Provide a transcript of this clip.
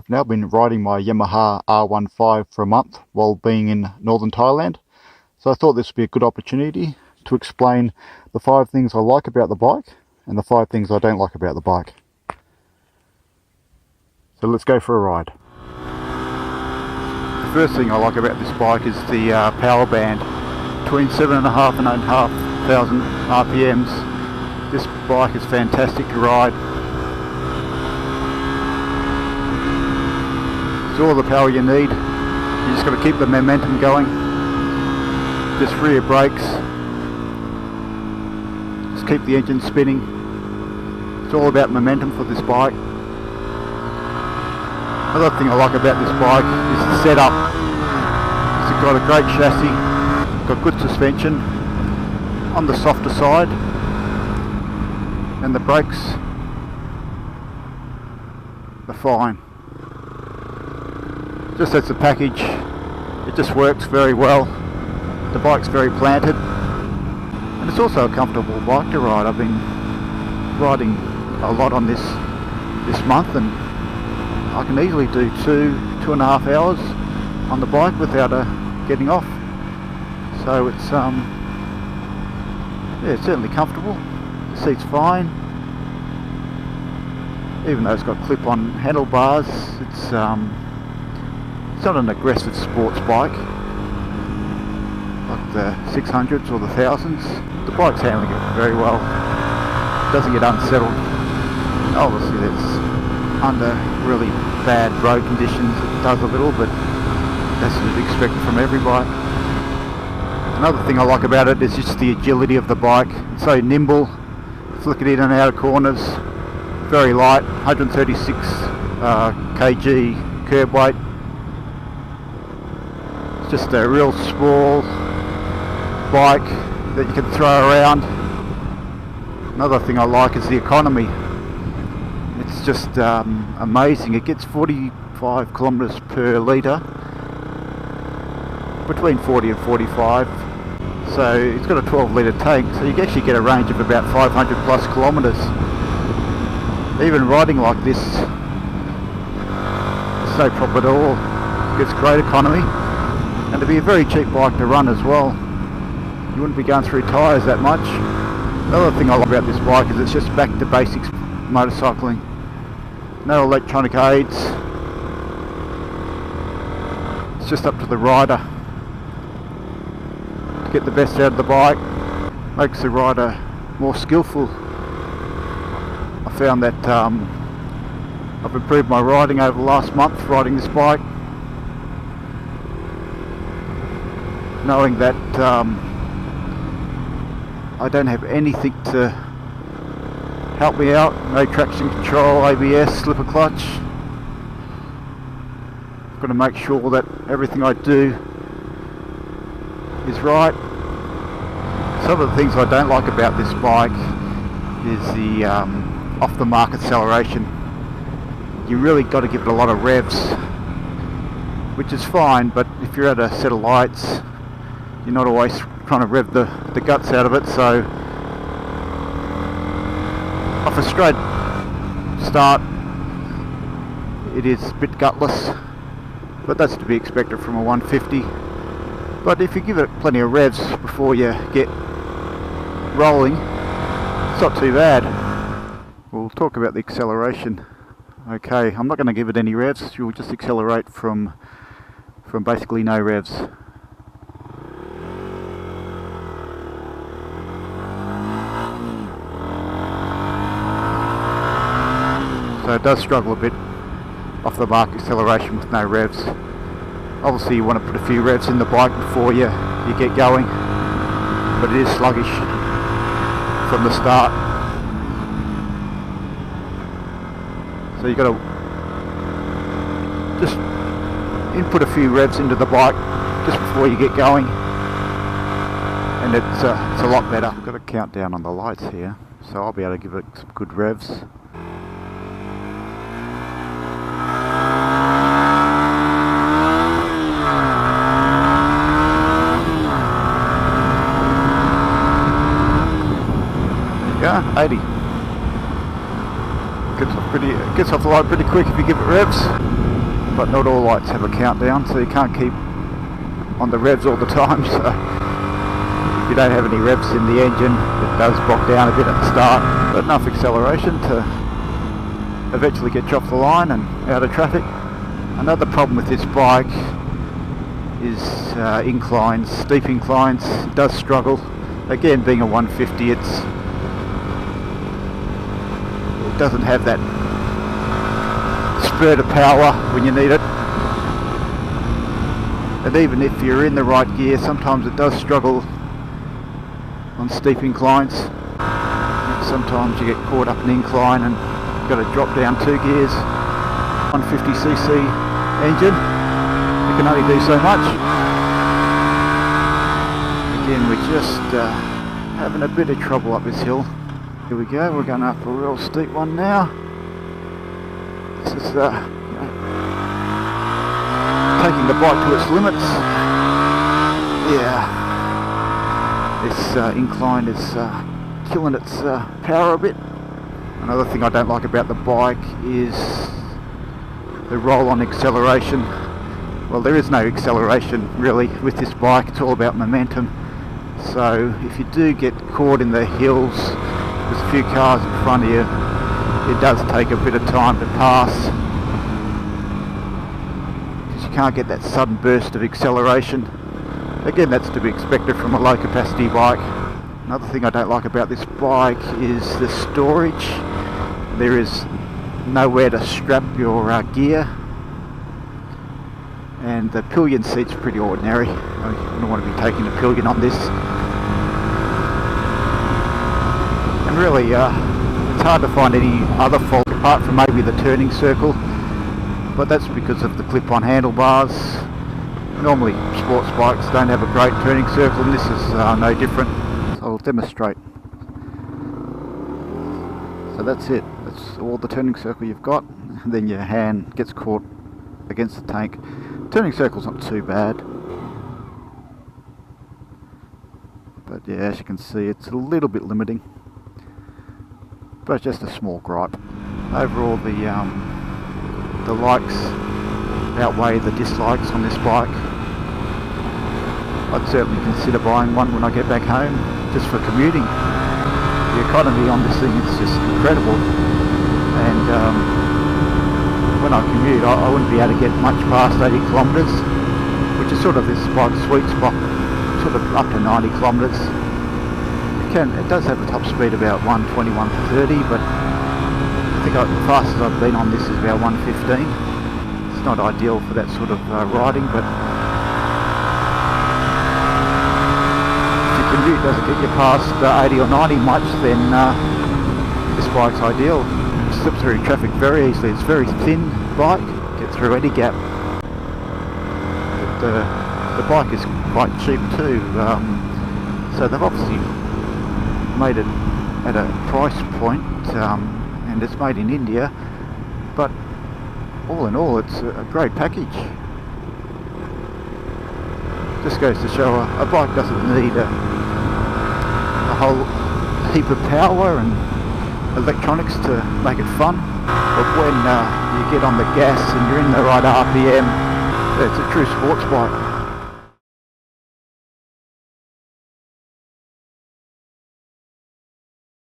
I've now been riding my Yamaha R15 for a month while being in northern Thailand, so I thought this would be a good opportunity to explain the 5 things I like about the bike and the 5 things I don't like about the bike. So let's go for a ride. The first thing I like about this bike is the power band. Between 7.5 and 8,500 RPMs, this bike is fantastic to ride. It's all the power you need. You just got to keep the momentum going. Just free your brakes. Just keep the engine spinning. It's all about momentum for this bike. Another thing I like about this bike is the setup. It's got a great chassis, got good suspension on the softer side, and the brakes are fine. Just as a package, it just works very well. The bike's very planted, and it's also a comfortable bike to ride. I've been riding a lot on this month, and I can easily do 2.5 hours on the bike without getting off. So it's it's certainly comfortable. The seat's fine, even though it's got clip-on handlebars. It's not an aggressive sports bike like the 600s or the 1000s. The bike's handling it very well. It doesn't get unsettled. Obviously it's under really bad road conditions it does a little, but that's to be expected from every bike. Another thing I like about it is just the agility of the bike. It's so nimble, flicking in and out of corners, very light, 136 kg curb weight. It's just a real small bike that you can throw around. Another thing I like is the economy. It's just amazing. It gets 45 kilometers per litre, between 40 and 45. So it's got a 12 litre tank, so you can actually get a range of about 500 plus kilometers. Even riding like this, it's no problem at all. It gets great economy, and it'd be a very cheap bike to run as well. You wouldn't be going through tyres that much. The other thing I like about this bike is it's just back to basics motorcycling. No electronic aids. It's just up to the rider to get the best out of the bike. Makes the rider more skillful. I found that I've improved my riding over the last month riding this bike, knowing that I don't have anything to help me out. No traction control, ABS, slipper clutch. I've got to make sure that everything I do is right. Some of the things I don't like about this bike is the off the mark acceleration. You really got to give it a lot of revs, which is fine, but if you're at a set of lights, you're not always trying to rev the guts out of it. So off a straight start it is a bit gutless, but that's to be expected from a 150. But if you give it plenty of revs before you get rolling, it's not too bad. We'll talk about the acceleration. Okay, I'm not going to give it any revs. You'll just accelerate from basically no revs. So it does struggle a bit off the mark acceleration with no revs. Obviously you want to put a few revs in the bike before you get going, but it is sluggish from the start. So you've got to just input a few revs into the bike just before you get going, and it's a lot better. I've got a countdown on the lights here, so I'll be able to give it some good revs. Yeah, 80. Gets off the line pretty quick if you give it revs. but not all lights have a countdown, so you can't keep on the revs all the time. So if you don't have any revs in the engine, it does bog down a bit at the start, but enough acceleration to eventually get you off the line and out of traffic. Another problem with this bike is inclines, steep inclines. It does struggle. Again, being a 150, it doesn't have that spurt of power when you need it. And even if you're in the right gear, sometimes it does struggle on steep inclines. Sometimes you get caught up in incline and you've got to drop down 2 gears. 150cc engine, you can only do so much. Again, we're just having a bit of trouble up this hill. Here we go, we're going up a real steep one now. This is taking the bike to its limits. Yeah, this incline is killing its power a bit. Another thing I don't like about the bike is the roll-on acceleration. Well, there is no acceleration really with this bike, it's all about momentum. So if you do get caught in the hills, there's a few cars in front of you, it does take a bit of time to pass, because you can't get that sudden burst of acceleration. Again, that's to be expected from a low capacity bike. Another thing I don't like about this bike is the storage. There is nowhere to strap your gear, and the pillion seat's pretty ordinary. I don't want to be taking a pillion on this. And really, it's hard to find any other fault apart from maybe the turning circle, but that's because of the clip-on handlebars. Normally sports bikes don't have a great turning circle, and this is no different. So I'll demonstrate. So that's it, that's all the turning circle you've got, and then your hand gets caught against the tank. Turning circle's not too bad, but yeah, as you can see, it's a little bit limiting, but it's just a small gripe. Overall, the likes outweigh the dislikes on this bike. I'd certainly consider buying one when I get back home, just for commuting. The economy on this thing is just incredible, and when I commute, I wouldn't be able to get much past 80 kilometres, which is sort of this bike's sweet spot, sort of up to 90 kilometres. It does have a top speed about 120, 130, but I think the fastest I've been on this is about 115. It's not ideal for that sort of riding, but commute doesn't get you past 80 or 90 much, then this bike's ideal. You slip through traffic very easily. It's a very thin bike, get through any gap. But the bike is quite cheap too, so they've obviously made it at a price point, and it's made in India, but all in all it's a great package. Just goes to show a bike doesn't need a whole heap of power and electronics to make it fun, but when you get on the gas and you're in the right RPM, it's a true sports bike.